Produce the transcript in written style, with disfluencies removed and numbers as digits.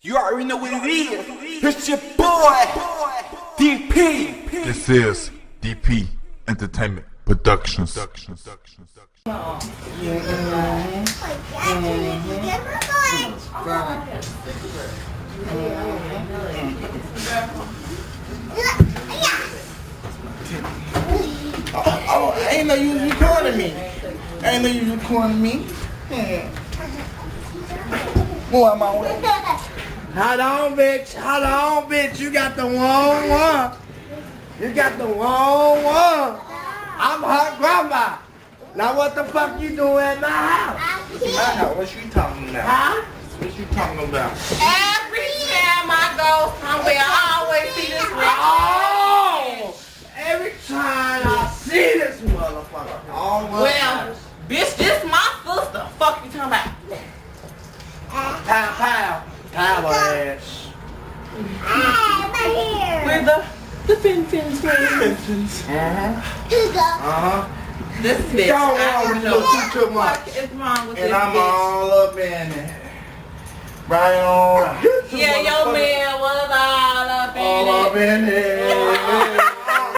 You already know what it is. It's your boy, DP. This is DP Entertainment Productions. Oh, I ain't know you was recording me. Who am I with? Hold on, bitch. You got the wrong one. I'm her grandma. Now what the fuck you doing in my house? What you talking about? Huh? What you talking about? Every time I go somewhere, I always see this red. Oh! Every time I see this motherfucker. Well, bitch, this my sister. Fuck you talking about? Pow ass. Where the fins. This bitch. Y'all wrong I with don't you know too what much. the fuck is wrong with And this I'm bitch. all up in it. Right on. Yeah, your man was all up in All it. up in it.